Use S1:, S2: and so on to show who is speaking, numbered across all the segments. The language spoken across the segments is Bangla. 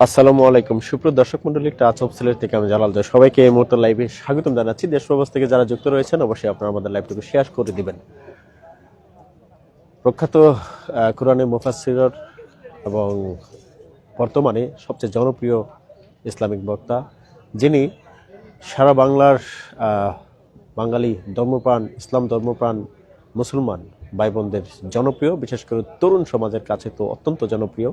S1: আসসালামু আলাইকুম সুপ্রিয় দর্শক মন্ডলী, টাচ অফ সিলেট থেকে আমি জালাল জয়। সবাইকে এই মুহূর্তে লাইভে স্বাগতম জানাচ্ছি। দেশ প্রবাস থেকে যারা যুক্ত রয়েছেন অবশ্যই আপনারা আমাদের লাইভটিকে শেয়ার করে দিবেন। প্রখ্যাত কোরআনের মুফাসসির এবং বর্তমানে সবচেয়ে জনপ্রিয় ইসলামিক বক্তা, যিনি সারা বাংলার বাঙালি ধর্মপ্রাণ, ইসলাম ধর্মপ্রাণ মুসলমান ভাই বোনদের জনপ্রিয়, বিশেষ করে তরুণ সমাজের কাছে তো অত্যন্ত জনপ্রিয়।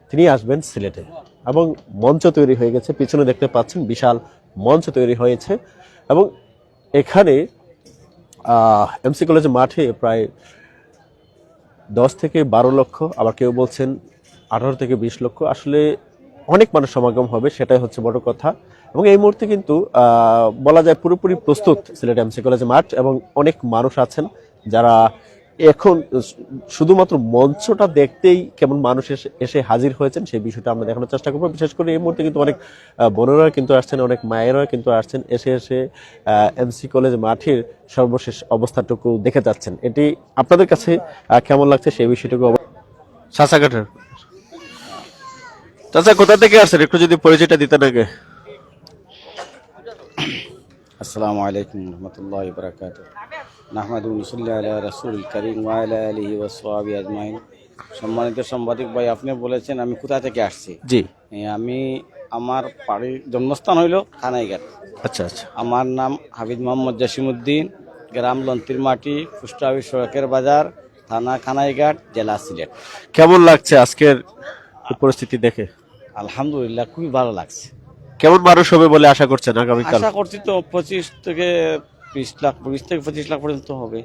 S1: তিনি আসবেন সিলেটে এবং মঞ্চ তৈরি হয়ে গেছে। পিছনে দেখতে পাচ্ছেন বিশাল মঞ্চ তৈরি হয়েছে এবং এখানে এমসি কলেজ মাঠে প্রায় 10 থেকে 12 লক্ষ, আবার কেউ বলছেন 18 থেকে 20 লক্ষ, আসলে অনেক মানুষ সমাগম হবে, সেটাই হচ্ছে বড় কথা। এবং এই মুহূর্তে কিন্তু বলা যায় পুরোপুরি প্রস্তুত সিলেট এমসি কলেজ মাঠ এবং অনেক মানুষ আছেন যারা এখন শুধুমাত্র মঞ্চটা দেখতেই কেমন মানুষ এসে হাজির হয়েছেন সেই বিষয়টা আমরা দেখানোর চেষ্টা করবো। বিশেষ করে এই মুহূর্তে কিন্তু অনেক বোনেরা কিন্তু আসছেন, অনেক মায়েরা কিন্তু আসছেন, এসে এমসি কলেজ মাঠের সর্বশেষ অবস্থাটুকু দেখে যাচ্ছেন। এটি আপনাদের কাছে কেমন লাগছে সেই বিষয়টুকু চাচাঘাটের চাচা কোথা থেকে আসছেন, একটু যদি পরিচয়টা দিতেন আগে।
S2: আসসালামু আলাইকুম রহমতুল্লাহি ওয়া বারাকাতুহু। নাহমাদুহু ওয়া নুসাল্লি আলা রাসূলিল কারীম ওয়া আলা আলিহি ওয়া সাহবিহি আজমাইন। সম্মানিত সাংবাদিক ভাই, আপনি বলেছেন আমি কোথা থেকে আসছি।
S1: জি,
S2: আমি আমার বাড়ির জন্মস্থান হইল কানাইঘাট।
S1: আচ্ছা আচ্ছা।
S2: আমার নাম হাবিব মোহাম্মদ জসিমউদ্দিন, গ্রাম লন্তির মাটি, পোস্ট অফিস সড়কের বাজার, থানা কানাইঘাট, জেলা সিলেট।
S1: কেমন লাগছে আজকের পরিস্থিতি দেখে?
S2: আলহামদুলিল্লাহ, খুবই ভালো লাগছে।
S1: কেমন মানুষ হবে বলে আশা করছেন আগামীকাল?
S2: আশা করছি তো 25 থেকে 20 লাখ, 20 থেকে 25 লাখ পর্যন্ত হবে।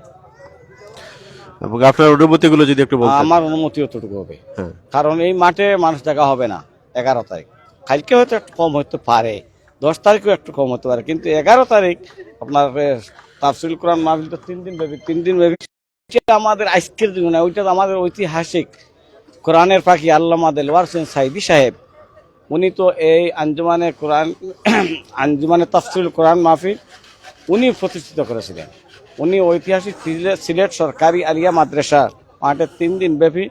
S1: এবং আপনার অনুভূতিগুলো যদি একটু বলতেন।
S2: আমার অনুমতি অতটুকু হবে,
S1: হ্যাঁ।
S2: কারণ এই মাঠে মানুষ দেখা হবে না 11 তারিখ। কালকে হয়তো একটু কম হতে পারে, 10 তারিখও একটু কম হতে পারে, কিন্তু 11 তারিখ আপনার তাফসীরুল কোরআন মাহফিল তো 3 দিন ব্যাপী। 3 দিন ব্যাপী আমাদের আজকের দিন না, ওইটা আমাদের ঐতিহাসিক কোরআনের পাখি আল্লামা দেলওয়ার হোসেন সাইদি সাহেব, উনি তো এই আঞ্জুমানে তাফসীরুল কোরআন মাহফিল উনি প্রতিষ্ঠিত করেছিলেন। উনি ঐতিহাসিক সিলেট সরকারি আলিয়া মাদ্রাসা মাঠে 3 দিন ব্যাপী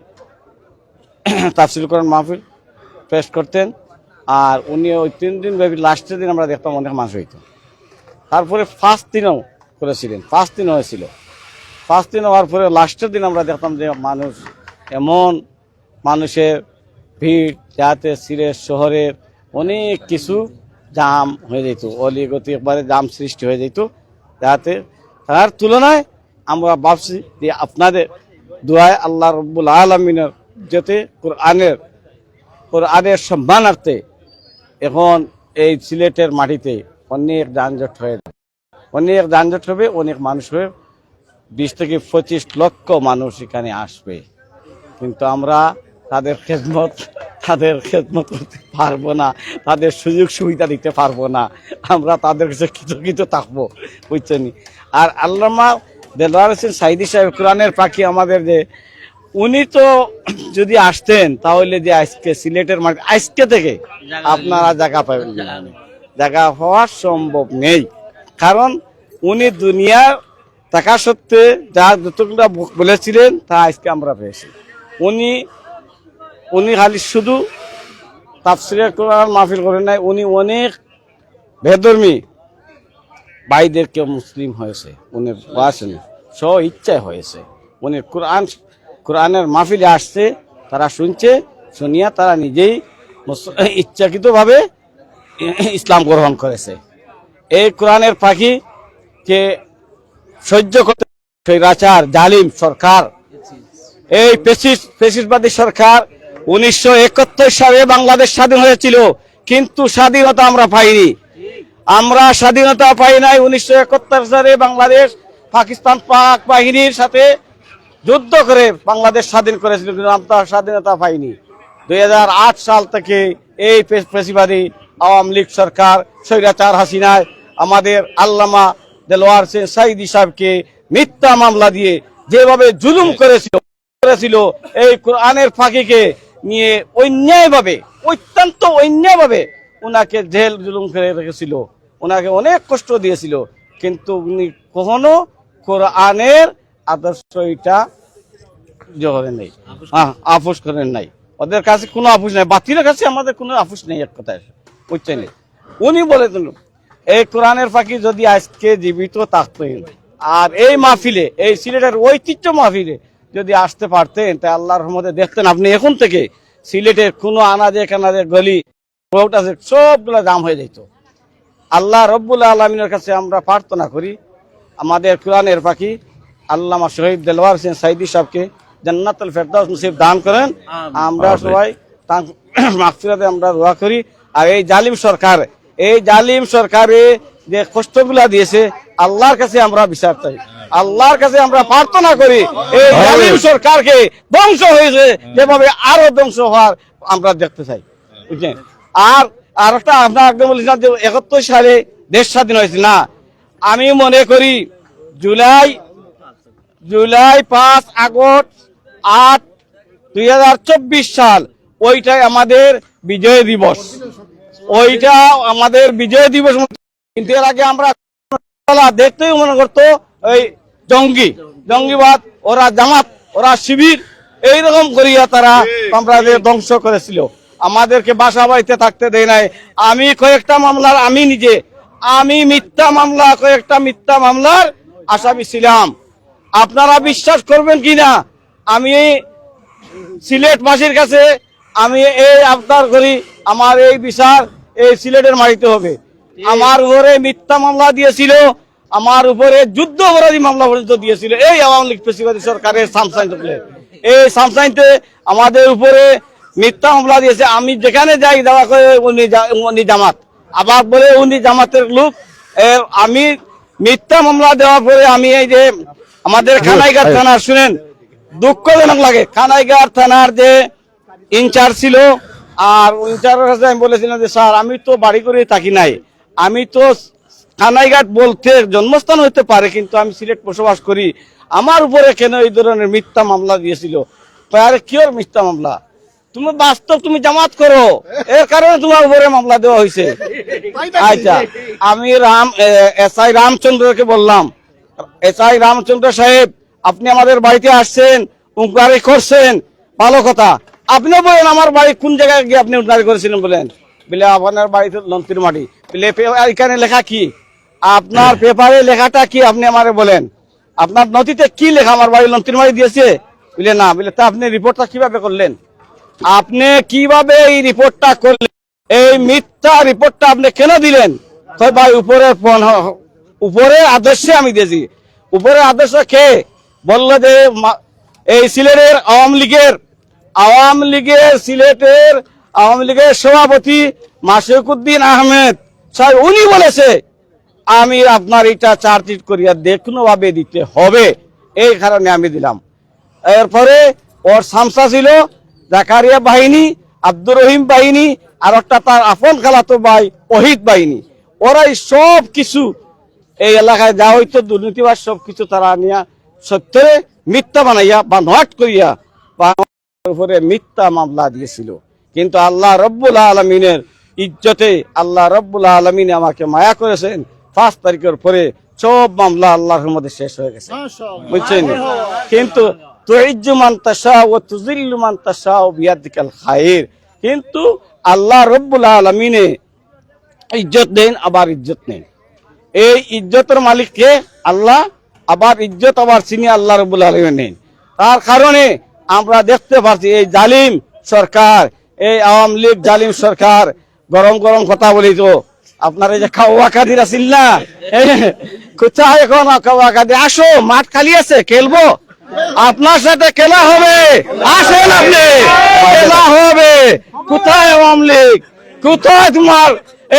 S2: তাফসীরুল কোরআন মাহফিল পেশ করতেন। আর উনি ওই 3 দিন ব্যাপী লাস্টের দিন আমরা দেখতাম অনেক মানুষ হইত। তারপরে ফার্স্ট দিনও করেছিলেন, ফার্স্ট দিন হয়েছিল। ফার্স্ট দিন হওয়ার পরে লাস্টের দিন আমরা দেখতাম যে মানুষ, এমন মানুষের ভিড় যাতে সিলেট শহরের অনেক কিছু জাম হয়ে যেত, অলিগতি একবারে জাম সৃষ্টি হয়ে যেত। যাতে তার তুলনায় আমরা ভাবছি যে আপনাদের দোয়ায় আল্লাহ রব্বুল আলামিনের যাতে কোরআনের সম্মানার্থে এখন এই সিলেটের মাটিতে অনেক যানজট হয়ে যাবে, অনেক যানজট হবে, অনেক মানুষ হবে, 20 থেকে 25 লক্ষ মানুষ এখানে আসবে। কিন্তু আমরা তাদের খেদমত করতে পারবো না, তাদের সুযোগ সুবিধা দিতে পারবো না, আমরা তাদের কাছে কৃতজ্ঞ থাকবো, বুঝছেন। আর আল্লামা দেলওয়ার হোসেন সাইদি সাহেব কোরআনের পাখি আমাদের, যে উনি তো যদি আসতেন তাহলে যে আজকে সিলেটের মাঠে আজকে থেকে আপনারা জায়গা পাবেন না, জায়গা হওয়া সম্ভব নেই। কারণ উনি দুনিয়ার থাকা সত্ত্বে যা যতগুলো বলেছিলেন তা আজকে আমরা পেয়েছি। উনি খালি শুধু তাফসীরের কোরআন মাহফিল করেন নাই, উনি অনেক বেধর্মী ভাইদেরকে মুসলিম হয়েছে, উনি আসেন স্ব ইচ্ছায় হয়েছে। উনি কোরআনের মাহফিলে আসছে, তারা শুনছে, শুনিয়া তারা নিজেই ইচ্ছাকৃতভাবে ইসলাম গ্রহণ করেছে। এই কোরআনের পাখিকে সহ্য করতে স্বৈরাচার জালিম সরকার, এই ফ্যাসিস্টবাদী সরকার 1971 সালে বাংলাদেশ স্বাধীন হয়েছিল, কিন্তু স্বাধীনতা আমরা পাইনি। আমরা স্বাধীনতা পাই নাই 1971 সালে বাংলাদেশ পাকিস্তান পাক বাহিনীর সাথে যুদ্ধ করে বাংলাদেশ স্বাধীন করেছিল, কিন্তু আমরা স্বাধীনতা পাইনি। 2008 সাল থেকে এই ফ্যাসিবাদী আওয়ামী লীগ সরকার স্বৈরাচার হাসিনায় আমাদের আল্লামা দেলওয়ার হোসেন সাইদি সাহেবকে মিথ্যা মামলা দিয়ে যেভাবে জুলুম করেছিল, এই কোরআনের ফাঁকিকে নিয়ে অন্যায়ভাবে, অত্যন্ত অন্যায়ভাবে ওনাকে জেল জুলুম করে রেখেছিল, ওনাকে অনেক কষ্ট দিয়েছিল, কিন্তু উনি কখনো কোরআনের আদর্শ এটা করেন নাই, আপোষ করেন নাই। ওদের কাছে কোনো আপোষ নাই, বাতিলের কাছে আমাদের কোনো আপোষ নেই, এক কথায় বুঝছেন। উনি বলে দিল এই কোরআনের ফাঁকি যদি আজকে জীবিত থাকতেন আর এই মাহফিলে, এই সিলেটের ঐতিহ্য মাহফিলে যদি আসতে পারতেন, তাই আল্লাহর রহমতে দেখতেন আপনি এখন থেকে সিলেটের কোনো আনাজে কানাজে গলি রোড আছে সবগুলো দাম হয়ে যেত। আল্লাহ রব্বুল আলমিনের কাছে আমরা প্রার্থনা করি আমাদের কোরআনের পাখি আল্লামা শহীদ দেলওয়ার হোসেন সাইদি সাহেবকে জান্নাতুল ফেরদাউস নসিব দান করেন। আমরা সবাই মাগফিরাতে আমরা দোয়া করি। আর এই জালিম সরকারে যে কষ্টগুলা দিয়েছে আল্লাহর কাছে আমরা বিচার চাই, আল্লাহর কাছে আমরা প্রার্থনা করি এই জালিম সরকারকে ধ্বংস হয়েছে যেভাবে আরো ধ্বংস হওয়ার আমরা দেখতে চাই, বুঝলেন। আর একটা আপনার একদম বলেছিলাম যে 71 সালে দেশ স্বাধীন হয়েছে না, আমি মনে করি জুলাই 5 আগস্ট 8 2024 সাল ওইটাই আমাদের বিজয় দিবস, ওইটা আমাদের বিজয় দিবস। কিন্তু এর আগে আমরা দেখতেই মনে করতো ওই জঙ্গিবাদ, ওরা জামাত, ওরা শিবির, এইরকম করিয়া তারা আমরা ধ্বংস করেছিল, আমাদেরকে বাসা বাড়িতে থাকতে দেয় নাই। আমি কয়েকটা মামলার আমি কয়েকটা মিথ্যা মামলার আসামি ছিলাম। আপনারা বিশ্বাস করবেন কিনা, আমি সিলেটবাসীর কাছে আমি এই আবদার করি আমার এই বিচার এই সিলেটের মাটিতে হবে। আমার উপরে মিথ্যা মামলা দিয়েছিল, আমার উপরে যুদ্ধ অপরাধী মামলা পর্যন্ত দিয়েছিল এই আওয়ামী লীগ ফেসিবাদী সরকারের এই সামসাইনতে আমাদের উপরে মিথ্যা মামলা দিয়েছে। আমি যেখানে যাই দাওয়া করে উনি জামাত, আবার বলে উনি জামাতের লোক। আমি মিথ্যা মামলা দেওয়ার পরে আমি এই যে আমাদের খানাইঘাট থানার, শুনেন দুঃখজনক লাগে, খানাইঘাট থানার যে ইনচার্জ ছিল, আর ইনচার্জের কাছে আমি বলেছিলাম যে স্যার আমি তো বাড়ি করে থাকি নাই, আমি তো খানাইঘাট বলতে জন্মস্থান হতে পারে কিন্তু আমি সিলেট বসবাস করি, আমার উপরে কেন এই ধরনের মিথ্যা মামলা দিয়েছিল। আরে কি ওর মিথ্যা মামলা, তুমি বাস্তব তুমি জামাত করো, এর কারণে তোমার উপরে মামলা দেওয়া হয়েছে। আচ্ছা, আমি এসআই রামচন্দ্রকে বললাম, এসআই রামচন্দ্র সাহেব আপনি আমাদের বাড়িতে আসছেন, উনকারি করছেন, ভালো কথা। আপনি বলেন আমার বাড়ি কোন জায়গায় গিয়ে আপনি উনকারি করেছিলেন, বলেন বলে আপনার বাড়িতে লন্তির মাটি, বলে এখানে লেখা কি, আপনার পেপারে লেখাটা কি আপনি আমারে বলেন, আপনার নথিতে কি লেখা আমার বাড়ি লন্তির মাটি দিয়েছে, বলে না। বলে তা আপনি রিপোর্টটা কিভাবে করলেন, আপনি কিভাবে এই রিপোর্টটা করলেন, এই মিথ্যা রিপোর্টটা আপনি কেন দিলেন? ভাই উপরের আদর্শে আমি দিয়েছি। উপরের আদর্শ কে বললো যে এই সিলেটের আওয়ামী লীগের সভাপতি মাশিকুদ্দিন আহমেদ সাহেব উনি বলেছে আমি আপনার এটা চার্জশিট করিয়া দেখনো ভাবে দিতে হবে, এই কারণে আমি দিলাম। এরপরে ওর সামসা ছিল জাকারিয়া বাহিনী, আব্দুর রহিম বাহিনী, আর একটা তার আপন খালাতো ভাই ওহিদ বাহিনী, ওরাই সব কিছু এই এলাকায় যা হইতো দুর্নীতিবাদ সবকিছু তারা নিয়ে সত্যরে মিথ্যা বানাইয়া বা নট করিয়া উপরে মিথ্যা মামলা দিয়েছিল। কিন্তু আল্লাহ রব্বুল আলমিনের ইজ্জতে আল্লাহ রব্বুল আলমিন আমাকে মায়া করেছেন, 5 তারিখের পরে সব মামলা আল্লাহর মধ্যে শেষ হয়ে গেছে, বুঝছেন। কিন্তু তুইজ্জু মান তাশা ওয়া তুযিল্লু মান তাশা বিয়াদিকাল খায়র, কিন্তু আল্লাহ রব্বুল আলমিনে ইজ্জত দেন আবার ইজ্জত নেন। এই ইজ্জতের মালিককে আল্লাহ, আবার ইজ্জত আবার চিনি আল্লাহ রব্বুল আলামিন নেন। তার কারণে আমরা দেখতে পাচ্ছি এই জালিম সরকার, এই আওয়ামী লীগ জালিম সরকার গরম গরম কথা বলি তো আপনার এই যে খাওয়া কাদির আছিল না, কোথায় এখন খাওয়া কাদির, আসো মাঠ খালি আছে খেলবো, আপনার সাথে খেলা হবে, আসেন আপনি খেলা হবে। কোথায় আওয়ামী লীগ, কোথায় তোমার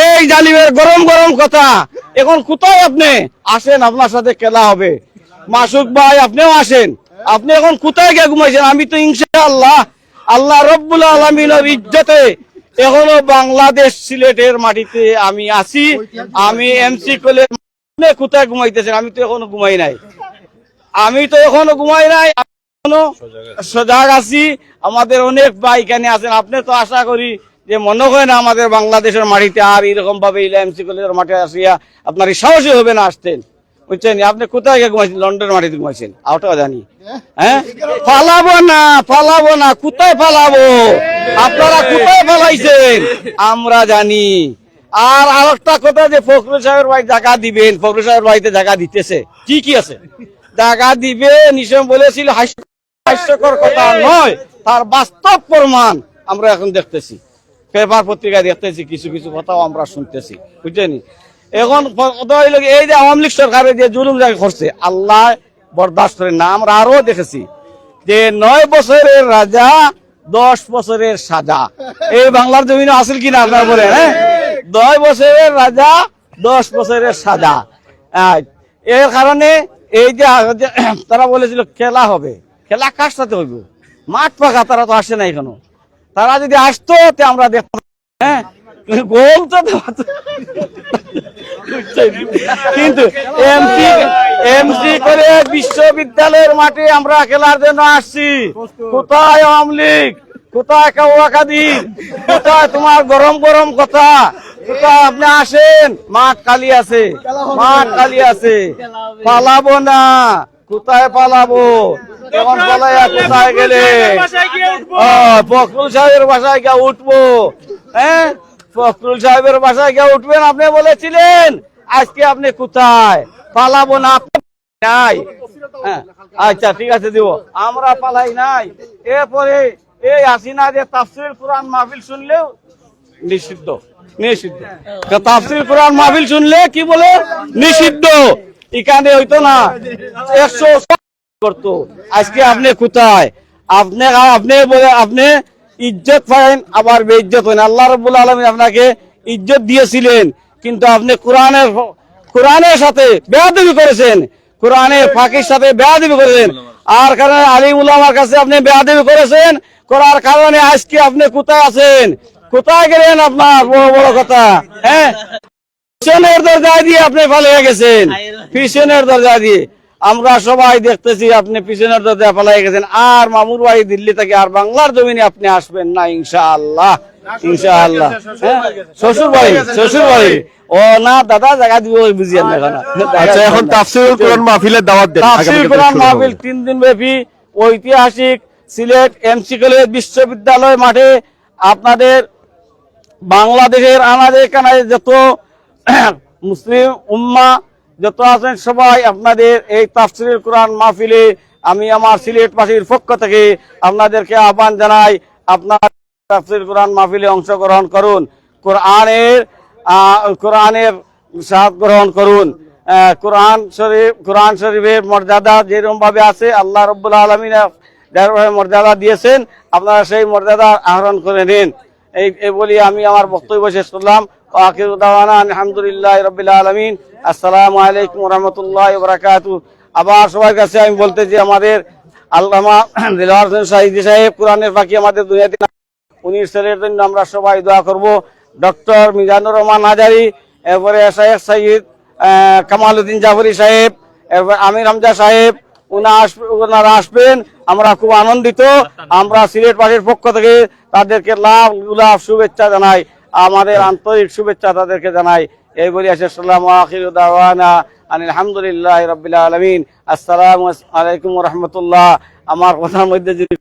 S2: এই জালিমের গরম গরম কথা, এখন কোথায় আপনি আসেন, আপনার সাথে খেলা হবে। মাসুক ভাই আপনিও আসেন, আপনি এখন কোথায় গিয়ে ঘুমাইছেন? আমি তো ইনশাআল্লাহ আল্লাহ রব্বুল আলামিনের ইজ্জতে এখনো বাংলাদেশ সিলেটের মাটিতে আমি আছি। আমি এমসি কলেজ কোথায় ঘুমাইতেছেন? আমি তো এখনো ঘুমাই নাই, এখনো সজাগ আছি। আমাদের অনেক ভাই এখানে আছেন, আপনি তো আশা করি যে মনে হয় না আমাদের বাংলাদেশের মাটিতে আর এরকম ভাবে এমসি কলেজের মাঠে আসিয়া আপনার সাহসী হবে না আসতেন, বুঝছেন? আপনি কোথায় গিয়ে ঘুমাইছেন? লন্ডনের মাটিতে ঘুমাইছেন, ওটাও জানি। হ্যাঁ, পালাবো না, কোথায় পালাবো? আপনারা কোথায় পালাইছেন আমরা জানি। আর আরেকটা কথা, যে ফখরুল সাহেবের ভাই জায়গা দিবেন, ফখরুল সাহেবের বাড়িতে জায়গা দিতেছে, কি আছে জায়গা দিবে, নিশ্চয় বলেছিল, হাস্যকর কথা নয়, তার বাস্তব প্রমাণ আমরা এখন দেখতেছি, পেপার পত্রিকায় দেখতেছি, কিছু কিছু কথাও আমরা শুনতেছি, বুঝছেন? এখন কথা হইল এই যে আওয়ামী লীগ সরকারের যে জুলুম জায়গা করছে, আল্লাহ বরদাস্ত করে না। আমরা আরো দেখেছি যে 9 বছরের রাজা 10 বছরের সাজা, এই বাংলার জমিনে আসল কিনা আপনারা বলেন? হ্যাঁ, 9 বছরের রাজা 10 বছরের সাজা। এর কারণে এই যে তারা বলেছিল খেলা হবে, খেলা কার সাথে হইব? মাঠ পাকা, তারা তো আসে না এখনো। তারা যদি আসতো আমরা দেখতাম। হ্যাঁ, গোল তো কিন্তু এমসি করে বিশ্ববিদ্যালয়ের মাঠে আমরা খেলার জন্য আসছি। কোথায় আওয়ামী লীগ, কোথায় কাউয়াকাদি, কোথায় তোমার গরম গরম কথা, কোথায়? আপনি আসেন, মাঠ খালি আছে, পালাবো না, কোথায় পালাবো? এখন পালাইয়া কোথায় গেলে? ফখরুল সাহেবের বাসায় গিয়ে উঠবো। হ্যাঁ, ফখরুল সাহেবের বাসায় গিয়ে উঠবেন আপনি বলেছিলেন। আজকে আপনি কোথায়? পালাবো না, নাই। হ্যাঁ, আচ্ছা ঠিক আছে, দিব, আমরা পালাই নাই। এরপরে এই হাসিনা যে তাফসীরুল কুরআন মাহফিল শুনলেও নিষিদ্ধ। তাফসীরুল কুরআন মাহফিল শুনলে কি বলে? নিষিদ্ধ। এখানে হইতো না 100 করতো। আজকে আপনি কোথায়? আপনি ইজ্জত পাইন, আবার বেইজ্জত হইন। আল্লাহ রাব্বুল আলামিন আপনাকে ইজ্জত দিয়েছিলেন, কিন্তু আপনি কোরআনের সাথে বেয়াদবি করেছেন, কোরআনের ফাঁকির সাথে বেয়াদবি করেছেন। আর কারণে আলিম উলামার কাছে আপনি বেয়াদবি করেছেন, করার কারণে আজকে আপনি কোথায় আছেন? কোথায় গেলেন? আপনার বড় বড় কথা। হ্যাঁ, পিছনের দরজা দিয়ে আপনি পালিয়ে গেছেন, পিছনের দরজা দিয়ে। আমরা সবাই দেখতেছি আপনি পিছনের দরজা পালিয়ে গেছেন। আর মামুর ভাই দিল্লি থেকে আর বাংলার জমিনে আপনি আসবেন না, ইনশাআল্লাহ। শ্বশুর বাড়ি ও না দাদা, জায়গা দিব বুঝিয়েন না।
S1: আচ্ছা, এখন তাফসীরুল কুরআন মাহফিলের দাওয়াত দেন।
S2: তাফসীরুল কুরআন মাহফিল 3 দিন ব্যাপী ঐতিহাসিক সিলেট এমসি কলেজ বিশ্ববিদ্যালয় মাঠে আপনাদের বাংলাদেশের আনাজে কানাজে যত মুসলিম উম্মাহ যত আছেন সবাই আপনাদের এই তাফসীরুল কুরআন মাহফিলে আমি আমার সিলেটবাসীর পক্ষ থেকে আপনাদেরকে আহ্বান জানাই, আপনার তাফসীরুল কুরআন মাহফিলে অংশগ্রহণ করুন, কোরআনের সাহায্য গ্রহণ করুন। কোরআন শরীফের মর্যাদা যেরকম ভাবে আছে, আল্লাহ রাব্বুল আলামিন যেভাবে মর্যাদা দিয়েছেন, আপনারা সেই মর্যাদা আহরণ করে নিন। এই বলি আমি আমার বক্তব্য শেষ করলাম। আখিরু দাওয়ানা আলহামদুলিল্লাহি রাব্বিল আলামিন। আসসালামু আলাইকুম ওয়া রাহমাতুল্লাহি ওয়া বারাকাতুহু। আবার সবার কাছে আমি বলতে যে আমাদের আল্লামা দিলওয়ার হোসেন সাঈদী সাহেব কোরআনের ফাঁকি আমাদের দুনিয়াতে, উনি ছেলের জন্য আমরা সবাই দোয়া করব। ডক্টর মিজানুর রহমান হাজারী, এরপরে শেখ সৈয়দ কামালউদ্দিন জাফরি সাহেব, এরপর আমির হামজা সাহেব, ওনারা আসবেন। আমরা খুব আনন্দিত। আমরা সিলেটবাসীর পক্ষ থেকে তাদেরকে লাভ গুলাব শুভেচ্ছা জানাই, আমাদের আন্তরিক শুভেচ্ছা তাদেরকে জানাই। এই বলি আসসালামু আখিরু দাওয়ানা আলহামদুলিল্লাহি রাব্বিল আলামিন। আসসালামু আলাইকুম ওয়া রাহমাতুল্লাহ। আমার কথার মধ্যে যদি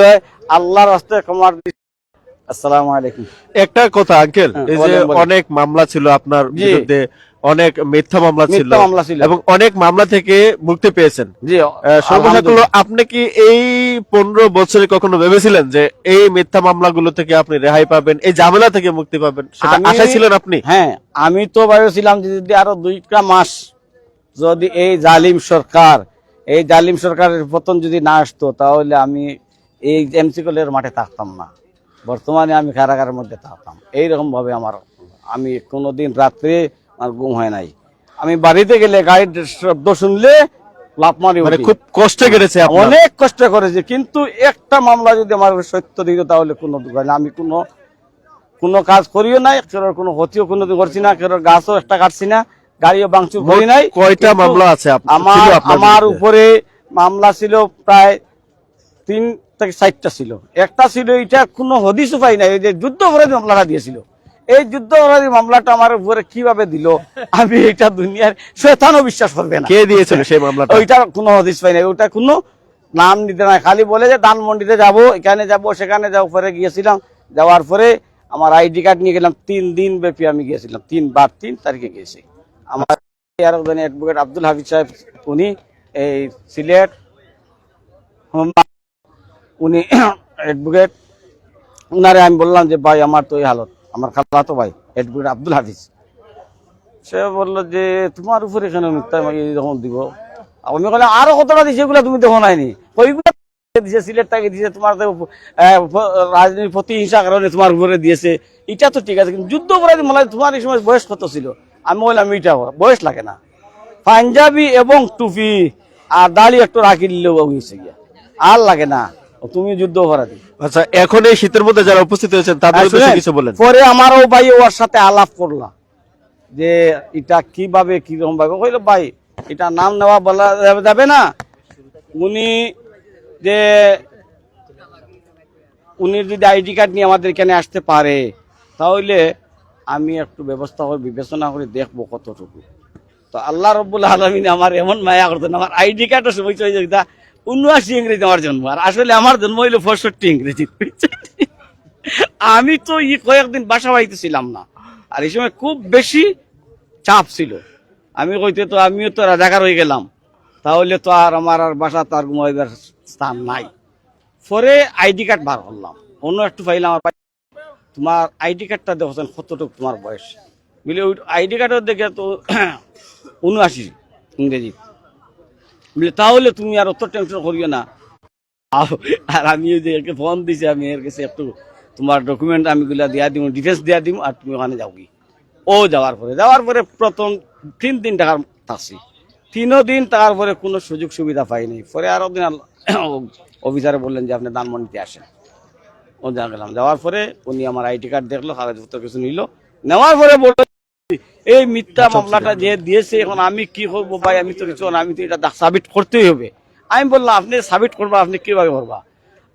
S2: হয় আল্লাহর রাস্তায় ক্ষমার। আসসালামু আলাইকুম।
S1: একটা কথা আঙ্কেল, এই যে অনেক মামলা ছিল আপনার বিরুদ্ধে, অনেক মিথ্যা মামলা ছিল এবং অনেক মামলা থেকে মুক্তি পেয়েছেন।
S2: জি,
S1: সর্বশেষ আপনি কি এই 15 বছরে কখনো ভেবেছিলেন যে এই মিথ্যা মামলাগুলো থেকে আপনি রেহাই পাবেন, এই ঝামেলা থেকে মুক্তি পাবেন? সেটা আশা ছিলেন আপনি?
S2: হ্যাঁ, আমি তো ভেবেছিলাম যে যদি আরো 2টা মাস যদি এই জালিম সরকারের পতন যদি না আসতো, তাহলে আমি এই এমসি কলেজের মাঠে থাকতাম না, বর্তমানে আমি কারাগারের মধ্যে থাকতাম। এইরকম ভাবে আমি কোনোদিন রাত্রে ঘুম হয় নাই। আমি বাড়িতে গেলে গাড়ির শব্দ শুনলে লাফ মারি,
S1: খুব কষ্ট কেটেছে,
S2: অনেক কষ্ট করেছে। কিন্তু একটা মামলা যদি আমার সত্য দিত, তাহলে আমি কোনো কাজ করিও নাই, কোনো ক্ষতিও কোনোদিন করছি না, গাছও একটা কাটছি না, গাড়িও ভাঙচুর করি নাই।
S1: কয়টা মামলা আছে
S2: আমার উপরে? মামলা ছিল প্রায় 3 থেকে 4টা ছিল। একটা ছিল এটা কোনো হদিসও পাই নাই, যে যুদ্ধ অপরাধী মামলাটা দিয়েছিল, এই যুদ্ধ অপরাধী মামলাটা আমার উপরে কিভাবে দিল, আমি এটা দুনিয়ার শয়তানও বিশ্বাস করবে না।
S1: কে দিয়েছিল সেই মামলাটা?
S2: ওইটা কোনো হদিস পাই না, ওটা কোনো নাম নিতে নাই, খালি বলে যে ধানমন্ডিতে যাব, এখানে যাব, সেখানে যাবো। পরে গিয়েছিলাম, যাওয়ার পরে আমার আইডি কার্ড নিয়ে গেলাম। 3 দিন ব্যাপী আমি গিয়েছিলাম, 3 তারিখে গিয়েছি। আমার অ্যাডভোকেট আব্দুল হাফিজ সাহেব, উনি এই সিলেট, উনি অ্যাডভোকেট, উনারে আমি বললাম যে ভাই আমার তো এই হালত, আমার খালাতো ভাই অ্যাডভোকেট আব্দুল হাফিজ, সে বললো যে তোমার উপরে এখানে মিথ্যা যখন দিব। আমি বললাম আরো কতটা দিছে, এগুলা তুমি দেখো নাইনি, ওইগুলা দিয়েছে, সিলেট থেকে দিয়েছে, তোমার রাজনীতির প্রতিহিংসা কারণে তোমার উপরে দিয়েছে, এটা তো ঠিক আছে, কিন্তু যুদ্ধ অপরাধী মামলা তোমার এই সময় বয়স কত ছিল? আমি বললাম এটা বয়স লাগে না, পাঞ্জাবি এবং টুপি আর দাড়ি একটু রাখি দিলেও হয়েছে গিয়া, আর লাগে না, তুমি যুদ্ধ অপরাধী।
S1: আচ্ছা, এখন এই শীতের মধ্যে যারা উপস্থিত হয়েছেন তাদের উদ্দেশ্যে কিছু বলেন।
S2: পরে আমারও ভাই ওর সাথে আলাপ করলাম যে এটা কিভাবে কিরকম ভাবে, কইল ভাই এটা নাম নেওয়া বলা যাবে না, উনি যে উনি যদি আইডি কার্ড নিয়ে আমাদের এখানে আসতে পারে তাহলে আমি একটু ব্যবস্থা করে বিবেচনা করে দেখবো কতটুকু। তো আল্লাহ রব্বুল আলামিন আমার এমন মায়া করতেন, আমার আইডি কার্ডের সময় চলে যেত 79 ইংরেজি আমার জন্ম, আর আসলে আমার জন্ম হইলো 65 ইংরেজি। আমি তো কয়েকদিন বাসা বাড়িতে ছিলাম না, আর এই সময় খুব বেশি চাপ ছিল। আমি কইতে তো আমিও তো রাজাকার হয়ে গেলাম, তাহলে তো আর আমার আর বাসা তার ঘুমাইবার স্থান নাই। পরে আইডি কার্ড বার করলাম, অন্য একটু পাইলাম, আমার তোমার আইডি কার্ডটা দেখছেন কতটুকু তোমার বয়স, বলে ওই আইডি কার্ডের দেখে তো 79 ইংরেজি, বলে তাহলে তুমি আর অত টেনশন করিও না। আর আমি যে একে ফোন দিছি, আমি এর কাছে একটু তোমার ডকুমেন্ট আমি গুলা দিয়া দিব, ডিটেলস দিয়া দিব, আর তুমি ওখানে যাও কি। ও যাওয়ার পরে প্রথম 3 দিন টাকার থাকছি, 3 দিন টাকার পরে কোনো সুযোগ সুবিধা পাইনি। পরে আরো দিন অফিসারে বললেন যে আপনি ধানমন্ডিতে আসেন, ও যা গেলাম। যাওয়ার পরে উনি আমার আইডি কার্ড দেখলো, কাগজপত্র কিছু নিল, নেওয়ার পরে বলল এই মিথ্যা মামলাটা যে দিয়েছে, এখন আমি কি করবো ভাই, আমি তো কিছু, আমি তো এটা সাবমিট করতেই হবে। আমি বললাম আপনি সাবমিট করবা, আপনি কিভাবে করবা,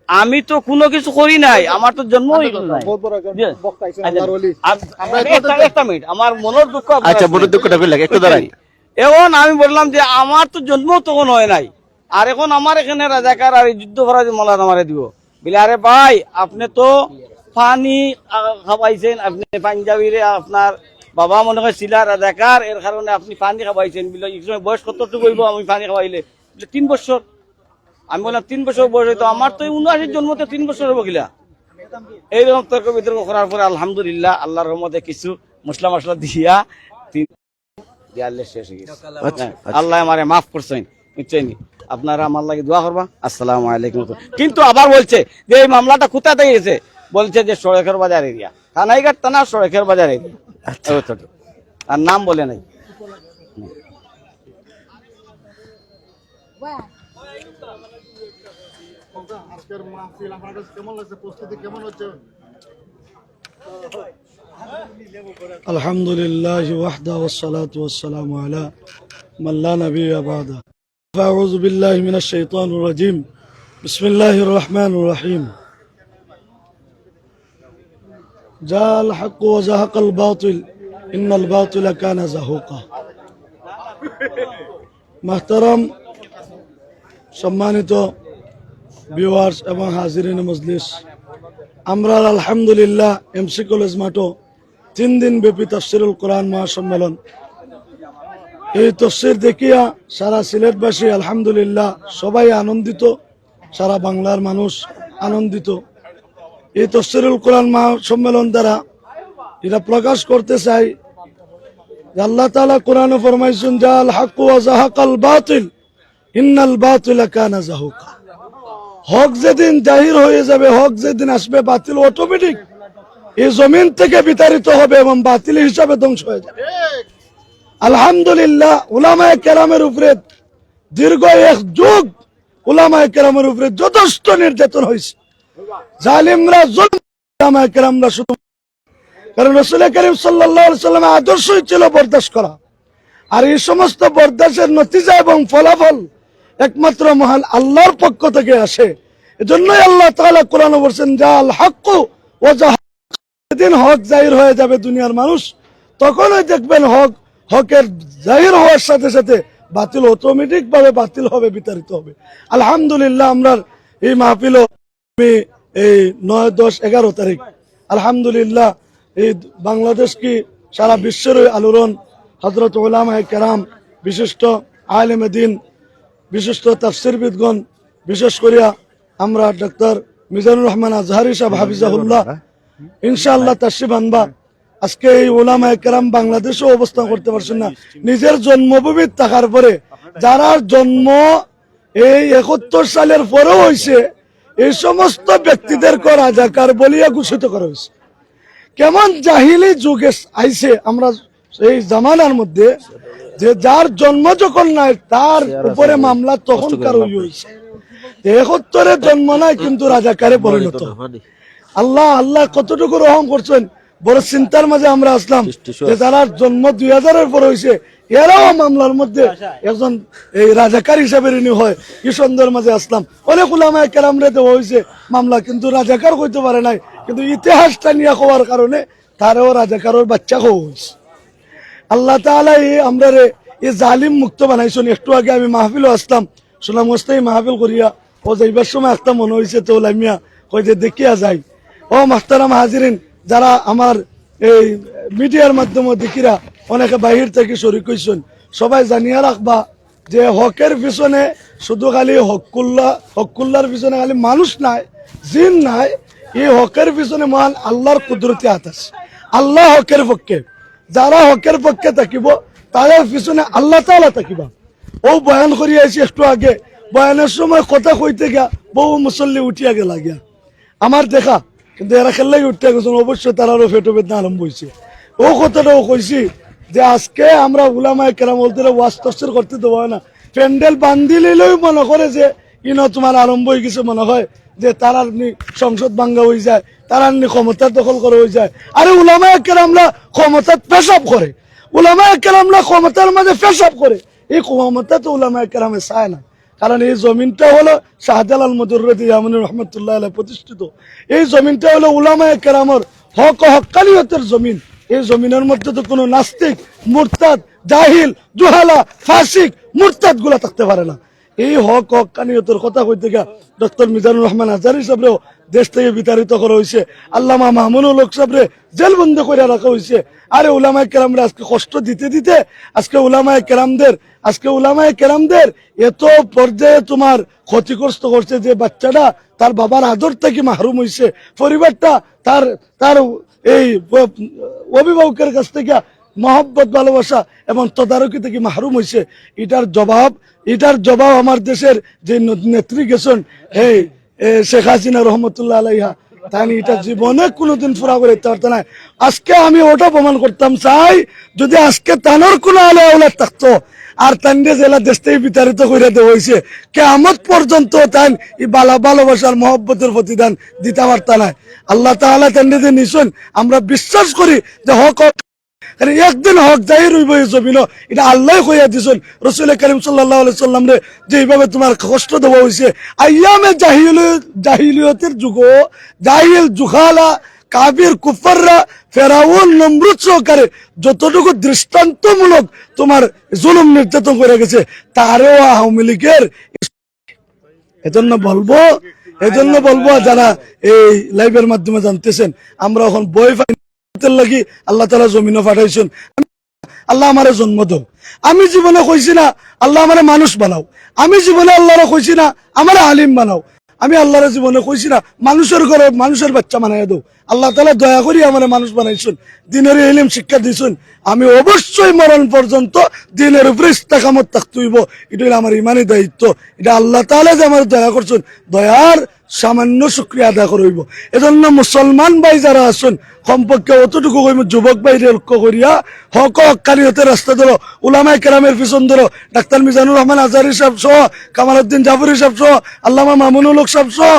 S2: আমি তো কোনো কিছু করি নাই, আমার তো জন্ম একটা মিনিট, আমার মনের দুঃখ।
S1: আচ্ছা, মনের দুঃখটা একটু দাঁড়াই।
S2: এখন আমি বললাম যে আমার তো জন্ম তখন হয় নাই, আর এখন আমার এখানে রাজাকার আর যুদ্ধ অপরাধী মামলা আমারে দিব, বলে আরে ভাই আপনি তো পানি খাওয়াইছেন, আপনি পাঞ্জাবিরে আপনার বাবা মনে হয় ছিলা রাজাকার, এর কারণে আপনি পানি খাওয়াইছেন, বলে এই সময় বয়স কতটুকু হইব আমি পানি খাওয়াইলে? 3 বছর। আমি বললাম 3 বছর বয়স হইতো, আমার তো 79 জন্মতে 3 বছর হবো কিলা। এইরকম তর্ক বিতর্ক করার পরে আলহামদুলিল্লাহ আল্লাহর রহমতে কিছু মশলা দিয়া শেষ হয়ে গেছে। আল্লাহ আমারে মাফ করছেন, বুঝছেন? আপনারা আমার লাগে দোয়া করবা। আসসালামু আলাইকুম। কিন্তু আবার বলছে যে এই মামলাটা কোথা থেকে গেছে, বলছে যে সড়কের বাজার এরিয়া, কানাইঘাট থানা সড়কের বাজার এরিয়া, আর নাম বলে নাই।
S3: আলহামদুলিল্লাহ ওয়াহদা ওয়াসসালাতু ওয়াসসালামু আলা মান লা নাবিয়্যা বা'দা। আউযু বিল্লাহি মিনাশ শাইতানির রাজীম। বিসমিল্লাহির রহমানির রহিম। জাল হক ওয়া যাহাকাল বাতিল ইন্নাল বাতিলা কানা যাহুকা। মুহতারাম সম্মানিত ভিউয়ার্স এবং হাজিরিন মজলিস, আমরা আলহামদুলিল্লাহ এমসি কলেজ মাঠে 3 দিন ব্যাপী তাফসীরুল কোরআন মহাসম্মেলন, এই তাফসীর দেখিয়া সারা সিলেটবাসী আলহামদুলিল্লাহ সবাই আনন্দিত, সারা বাংলার মানুষ আনন্দিত। এই তাফসীরুল কোরআন মহাসম্মেলন দ্বারা এটা প্রকাশ করতে চাই যে আল্লাহ তাআলা কোরআনে ফরমাইছেন জাল হক ওয়া যাহাকাল বাতিল ইন্নাল বাতিলা কানা যাহুকা। হক যেদিন জাহির হয়ে যাবে, হক যেদিন আসবে, বাতিল অটোমেটিক এই জমিন থেকে বিতাড়িত হবে এবং বাতিল হিসাবে ধ্বংস হয়ে যাবে। আলহামদুলিল্লাহ উলামায়ে কেরামের উপরে দীর্ঘ 1 যুগ উলামায়ে কেরামের উপরে যথেষ্ট নির্যাতন হয়েছে। জালিমরা জুলম, উলামায়ে কেরামরা শুধু, কারণ রাসূল করিম সাল্লাল্লাহু আলাইহি ওয়াসাল্লামের আদর্শই ছিল বরদাস্ত করা, আর এই সমস্ত বরদাস্তের নতিজা এবং ফলাফল একমাত্র মহান আল্লাহর পক্ষ থেকে আসে। এজন্যই আল্লাহ তাআলা কোরআনে বলেছেন জাল হক ওয়া যেদিন হক জাহির হয়ে যাবে দুনিয়ার মানুষ, তখনই দেখবেন হকের জাহির হওয়ার সাথে সাথে বাতিল অটোমেটিক ভাবে বাতিল হবে, বিতাড়িত হবে। আলহামদুলিল্লাহ আমরা এই মাহফিল এই 9, 10, 11 তারিখ আলহামদুলিল্লাহ এই বাংলাদেশ কি সারা বিশ্বের আলোড়ন হযরত উলামায়ে কেরাম, বিশিষ্ট আলেমে দ্বীন, বিশিষ্ট তাফসীরবিদগণ, বিশেষ করিয়া আমরা ডক্টর মিজানুর রহমান আজহারি সাহেব হাফিজাহুল্লাহ ইনশাআল্লাহ তাশরিফ আনবা। আজকে এই উলামায়ে কেরাম বাংলাদেশেও অবস্থান করতে পারছেন না, নিজের জন্মভূমি থাকার পরে, যারা জন্ম এই 71 সালের পরেও হয়েছে, এই সমস্ত ব্যক্তিদেরকে রাজাকার বলিয়া ঘোষিত করা হয়েছে। কেমন জাহিলি যুগে আইছে আমরা এই জামানার মধ্যে, যে যার জন্ম যখন নাই তার উপরে মামলা তখনকার হয়েছে। 71 জন্ম নাই কিন্তু রাজাকারে পরিণত। আল্লাহ আল্লাহ কতটুকু রহম করছেন, বড় চিন্তার মাঝে আমরা আসলাম যে যারা জন্ম 2000-এর পরে হয়েছে, এরাও মামলার মধ্যে একজন এই রাজাকার হিসাবে ঋণী হয়। কি সুন্দর মাঝে আসলাম। অনেক উলামায়ে কেরামরে দেওয়া হয়েছে মামলা, কিন্তু রাজাকার হইতে পারে নাই, কিন্তু ইতিহাসটা নিয়ে হওয়ার কারণে তারও রাজাকারের বাচ্চা হওয়া হয়েছে। আল্লাহ তাআলা আমরা এই জালিম মুক্ত বানাইছেন। একটু আগে আমি মাহফিলও আসলাম, সুনামগঞ্জে মাহফিল করিয়া ও যাইবার সময় একটা মনে হয়েছে তো লামিয়া কই যে দেখিয়া যাই। ও মাহতারাম হাজিরিন, যারা আমার এই মিডিয়ার মাধ্যমে দেখিরা অনেকে বাহির থেকে শরীক হইছেন, সবাই জানিয়া রাখবা যে হকের পিছনে শুধু খালি হকুল্লার পিছনে খালি মানুষ নাই, জিন নাই। এই হকের পিছনে মহান আল্লাহর কুদরতি হাত আছে। আল্লাহ হকের পক্ষে, যারা হকের পক্ষে থাকিব তাদের পিছনে আল্লাহ তাআলা থাকিবা। ও বয়ান করিয়া আইছি একটু আগে, বয়ানের সময় কথা কইতে গিয়া বহু মুসল্লি উঠিয়া গেলা গিয়া আমার দেখা, কিন্তু এরা খেললেই উঠতে গেছেন, অবশ্যই তারারও ফেটো বেদনা আরম্ভ হয়েছে। ও কথাটাও কইছি যে আজকে আমরা উলামায়ে কেরাম বলতে ওয়াজ তাফসীর করতে দেওয়া হয় না, প্যান্ডেল বান্ধি লইলেও মনে করে যে ইনো তোমার আরম্ভ হয়ে গেছে, মনে হয় যে তারার সংসদ ভাঙ্গা হয়ে যায়, তারার ক্ষমতার দখল করা হয়ে যায়। আরে উলামায়ে কেরামরা ক্ষমতার পেশাব করে, উলামায়ে কেরামরা ক্ষমতার মাঝে পেশাব করে। এই ক্ষমতা তো উলামায়ে কেরামে চায় না, কারণ এই জমিনটা হলো শাহজালাল মুদররদি ইয়ামানী রহমতুল্লাহ আলাইহি প্রতিষ্ঠিত। এই জমিনটা হলো উলামায়ে কেরামের হক ও হক্কানিয়তের জমিন। এই জমিনের মধ্যে তো কোনো নাস্তিক, মুরতাদ, জাহিল, জুহালা, ফাসিক, মুরতাদ গুলা থাকতে পারে না। এই হক হক্কানিয়তের কথা কইতে গিয়া ডক্টর মিজানুর রহমান আজহারি সাহেবরেও দেশ থেকে বিতাড়িত করা হয়েছে, আল্লামা মামুনুল হক সাহেবরে জেলবন্দি করে রাখা হয়েছে। আরে উলামায়ে কেরামরা আজকে কষ্ট দিতে দিতে আজকে উলামায়ে কেরামদের এত পর্যায়ে তোমার ক্ষতিগ্রস্ত করছে যে বাচ্চাটা তার বাবার আদর থেকে মাহরুম হয়েছে, পরিবারটা তার এই অভিভাবকের কাছ থেকে মহব্বত, ভালোবাসা এবং তদারকি থেকে মাহরুম হয়েছে। এটার জবাব আমার দেশের যে নেত্রী গেছেন এই শেখ হাসিনা রহমতুল্লাহ আলাইহা, তাই এটা জীবনে কোনোদিন পুরা করে পারতো না। আজকে আমি ওটা প্রমাণ করতাম চাই, যদি আজকে তানোর কোনো আলে আওলাদ থাকতো আর তান্ডে জেলা দেশ থেকে বিতাড়িত করে দেওয়া হয়েছে, কিয়ামত পর্যন্ত তাই এই ভালোবাসার মহব্বতের প্রতিদান দিতে পারত না। আল্লাহ তাআলা তান্ডে যে নিছেন, আমরা বিশ্বাস করি যে হক একদিন হক জাহির হইব এই জমিন, এটা আল্লাহ কইয়া দিছেন। রাসূল করিম সাল্লাল্লাহু আলাইহি সাল্লাম রে যেভাবে তোমার কষ্ট দেওয়া হয়েছে, আইয়ামে জাহিলিয়তের যুগ, জাহিল, জুহালা, কাবির, কুফাররা, ফেরাউন, নমরুদ সহকারে যতটুকু দৃষ্টান্তমূলক তোমার জুলুম নির্যাতন করে গেছে, তারেও আওয়ামী লীগের। এজন্য বলবো যারা এই লাইভের মাধ্যমে জানতেছেন, আমরা এখন বই লাগি আল্লাহ তাআলা জমিনে পাঠাইছেন। আল্লাহ আমারে জন্ম দাও, আমি জীবনে কইছি না আল্লাহ আমারে মানুষ বানাও, আমি জীবনে আল্লাহরে কইছি না আমারে আলিম বানাও, আমি আল্লাহর জীবনে কইছি না মানুষের ঘরে মানুষের বাচ্চা বানাইয়া দাও। আল্লাহ তাআলা দয়া করি আমারে মানুষ বানাইছেন, দিনের ইলম শিক্ষা দিয়েছেন। আমি অবশ্যই মরণ পর্যন্ত দিনের উপরে ইস্তেকামত থাকতে হইব, এটা আমার ইমানি দায়িত্ব। এটা আল্লাহ তাআলা যে আমার দয়া করছেন, দয়ার সামান্য শুকরিয়া আদায় করব। এজন্য মুসলমান ভাই যারা আছেন কমপক্ষে অতটুকু কইব, যুবক ভাই লক্ষ্য করিয়া হক হক্কানিয়তের রাস্তা ধরো, উলামায়ে কেরামের পিছন ধরো। ডাক্তার মিজানুর রহমান আজহারি সাহেব সহ, কামালউদ্দিন জাফরি সাহেব সহ, আল্লামা মামুনুল হক সাহেব সহ,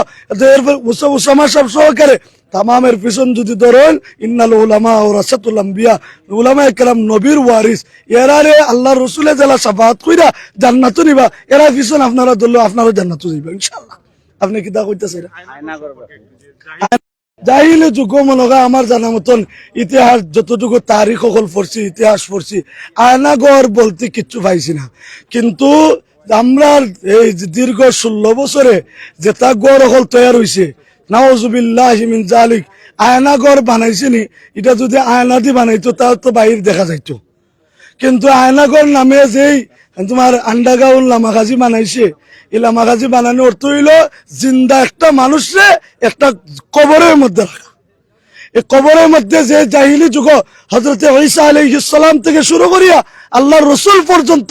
S3: উসামা সাহেব সহকারে তামামের পিছন যদি ধরেন, ইন্নাল উলামা ওয়ারাসাতুল আম্বিয়া, উলামায়ে কেরাম নবীর ওয়ারিস। এরারে আল্লাহ রসুলে যারা শাফাআত কইরা জান্নাতে নিবা, এরা পিছন আপনারা ধরলে আপনারা জান্নাতে যাইবা ইনশাআল্লাহ। আপনি কি তা কইতেছেন? জাহিলে যুগ মনে হয় আমার জানা মতন ইতিহাস যতটুকু তারিখ সকল পড়ছি ইতিহাস পড়ছি আয়নাগর বলতে কিচ্ছু পাইছি না। কিন্তু আমরা এই যে দীর্ঘ 16 বছরে যেটা গড় হল তৈরি হয়েছে নাউজুবিল্লাহি মিন জালিক, আয়নাগর বানাইছিনি, এটা যদি আয়না দিয়ে বানাইতো তাও তো বাইরে দেখা যাইতো। কিন্তু আয়নাগর নামে যেই তোমার আন্ডারগ্রাউন্ড লামাগাজি বানাইছে, এই লামাগাজি বানানোর অর্থ হইল জিন্দা একটা মানুষে একটা কবরের মধ্যে রাখা। এই কবরের মধ্যে যে জাহিলি যুগ হযরত ঈসা আলাইহিস সালাম থেকে শুরু করিয়া আল্লাহর রাসূল পর্যন্ত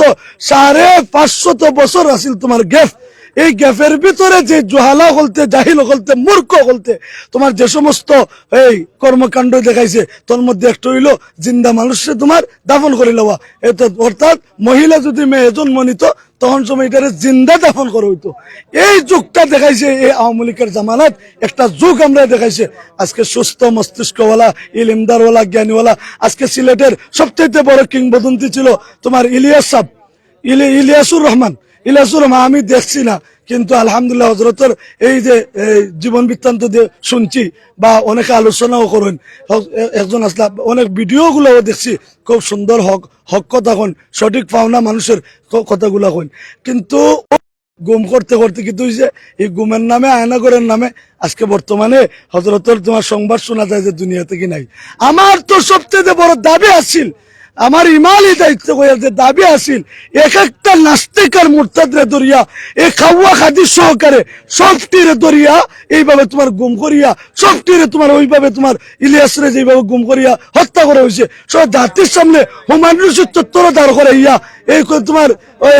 S3: 550 বছর আছিল তোমার গ্যাপ। এই গ্যাপের ভিতরে যে জুহালা বলতে জাহিল বলতে মূর্খ বলতে তোমার যে সমস্ত এই কর্মকাণ্ড দেখাইছে তোর মধ্যে একটা হইলো জিন্দা মানুষে তোমার দাফন করে লওয়া। এটা অর্থাৎ মহিলা যদি মেয়ে জন্ম নিত তখন সময় এটারে জিন্দা দাফন করা হইতো। এই যুগটা দেখাইছে এই আওয়ামী লীগের জামানাত একটা যুগ আমরা দেখাইছে। আজকে সুস্থ মস্তিষ্কওয়ালা ইলিমদারওয়ালা জ্ঞানীওয়ালা, আজকে সিলেটের সবচেয়ে বড় কিংবদন্তি ছিল তোমার ইলিয়াসুর রহমান। আমি দেখছি না, কিন্তু আলহামদুলিল্লাহ হযরতের এই যে জীবন বৃত্তান্ত দিয়ে শুনছি বা অনেকে আলোচনাও করেন, একজন আসলে অনেক ভিডিও গুলাও দেখছি, খুব সুন্দর হক কথা কন, সঠিক পাওনা মানুষের কথাগুলা কন। কিন্তু গুম করতে করতে কিন্তু এই গুমের নামে আয়নাগরের নামে আজকে বর্তমানে হযরতের তোমার সংবাদ শোনা যায় যে দুনিয়া থেকে নাই। আমার তো সবচেয়ে বড় দাবি আছিল, আমার ইমানই দায়িত্ব যে দাবি আছিল, এক একটা নাস্তিক আর মুরতাদরে দরিয়া এই খাওয়া খাদি সহকারে সবটিরে দরিয়া এইভাবে তোমার গুম করিয়া, সবটিরে তোমার ওইভাবে তোমার ইলিয়াসরে যেভাবে গুম করিয়া হত্যা করা হয়েছে, সব জাতির সামনে হুমায়ুন চত্বর দাঁড় করাইয়া এই তোমার ওই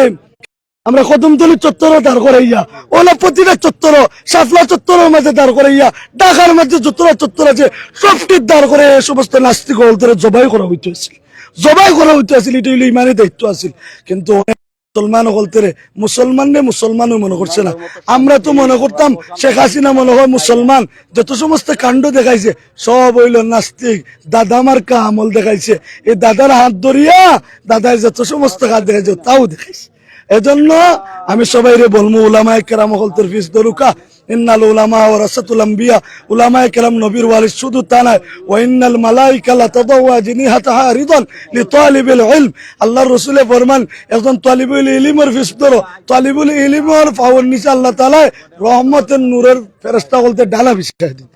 S3: আমরা কদমতলী চত্বর দাঁড় করাইয়া, ওলা প্রতিটা চত্বর, সাফলা চত্বরের মাঝে দাঁড় করাইয়া, ঢাকার মধ্যে যতটা চত্বর আছে সবটির দাঁড় করে এই সমস্ত নাস্তিক হলতরে জবাই করা হইতেছিল, জবাই করা হইতেছিল। এটা হইলে ইমানের দায়িত্ব আছিল। কিন্তু মুসলমান হলতরে মুসলমানও মনে করছে না। আমরা তো মনে করতাম শেখ হাসিনা মনে হয় মুসলমান, যত সমস্ত কাণ্ড দেখাইছে সব হইল নাস্তিক, দাদা মার্কা আমল দেখাইছে। এই দাদার হাত ধরিয়া দাদার যত সমস্ত কাজ দেখাইছে তাও দেখাইছে। এজন্য আমি সবাইরে বলবো উলামায়ে কেরাম হলতের ফিস দরুকা, ইন্নাল উলামা ওয়ারাসাতুল আম্বিয়া, উলামায়ে কেরাম নবীর ওয়ারিস শুধু তা নয়, ওয়া ইন্নাল মালাইকা লাতাদাউ আজনিহাতাহা রিদান লিতালিবিল ইলম। আল্লাহর রাসূলে ফরমান একজন তালিবুল ইলমের ফিস ধরো, তালিবুল ইলমের পাওয়ার নিচে আল্লাহ তাআলা রহমতের নূরের ফেরেশতা বলতে ডালা বিছায় দেন।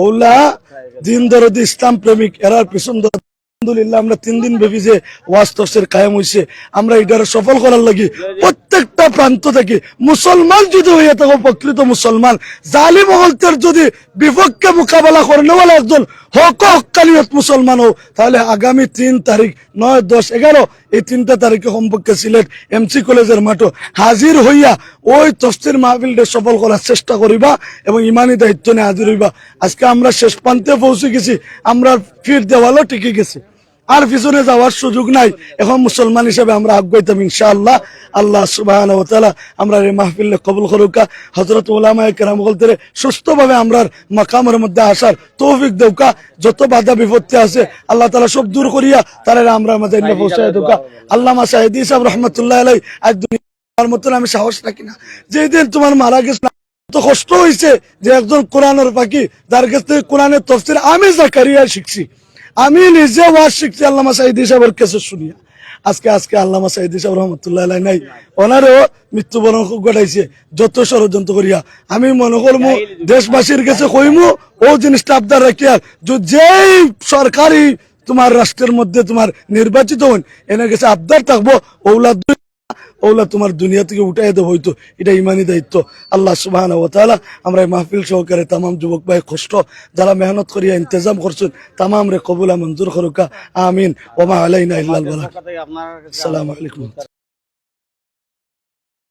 S3: ওলা দিন দরদি ইসলাম প্রেমিক এরার পিছন আলহামদুলিল্লাহ আমরা 3 দিন ব্যাপী যে ওয়াজ তাফসীর কায়েম হইছে, আমরা এটারে সফল করার লাগি প্রত্যেকটা প্রান্ত থেকে মুসলমান যদি হইয়া থাকো, প্রকৃত মুসলমান জালিম হলতের যদি বিপক্ষে মোকাবেলা করেনওয়ালা একজন হকানিয়ত মুসলমান হও, তাহলে আগামী 3 তারিখ 9, 10, 11 এই 3টা তারিখে সম্পর্কে সিলেট এমসি কলেজের মাঠে হাজির হইয়া ওই তাফসীর মাহফিলটা সফল করার চেষ্টা করিবা এবং ইমানি দায়িত্ব নিয়ে হাজির হইবা। আজকে আমরা শেষ প্রান্তে পৌঁছে গেছি, আমরা ফির দেওয়ালও টিকে গেছি, আর পিছনে যাওয়ার সুযোগ নাই। এখন মুসলমান হিসেবে আমরা আগাইতাম ইনশাআল্লাহ। আল্লাহ সুবহানাহু ওয়া তাআলা আমরা এই মাহফিল কবুল করুকা, হযরত উলামায়ে কেরাম বলতে সুস্থভাবে আমরা মাকামের মধ্যে আসার তৌফিক দেউকা, যত বাধা বিপত্তি আছে আল্লাহ তাআলা সব দূর করিয়া তারা আমরা মাঝে এনে পৌঁছায় দেউকা। আল্লামা সাইদি সাহেব রাহমাতুল্লাহ আলাইহি আজ দুনিয়ার মতন আমি সাহস রাখি না, যেদিন তোমার মারা গেছে তো কষ্ট হয়েছে যে একজন কোরআনের পাখি যার কাছ থেকে কোরআনের তাফসীর আমি জাকারিয়া শিখছি, আমি নিজে ওয়াজ শিখছি আল্লামা সাইদি সাহেবের কাছে শুনিয়া। আজকে আল্লামা সাইদি সাহেব রহমতুল্লাহ আলাইহি নাই, ওনারও মৃত্যুবরণ ঘটাইছে যত ষড়যন্ত্র করিয়া। আমি মনে করবো দেশবাসীর কাছে কইমু ও জিনিসটা আবদার রাখিয়া, যেই সরকারি তোমার রাষ্ট্রের মধ্যে তোমার নির্বাচিত হন এনার কাছে আবদার থাকবো ওলা তোমার দুনিয়া থেকে উঠাই দেবো, হইতো এটা ইমানি দায়িত্ব। আল্লাহ সুবহানাহু ওয়া তাআলা আমরা এই মাহফিল সহকারে তামাম যুবক ভাই কষ্ট যারা মেহনত করিয়া ইন্তজাম করছেন তামাম রে কবুলা মঞ্জুর করুকা, আমিন। ওয়া মা আলাইনা ইল্লাল বালাগ। আসসালামু আলাইকুম।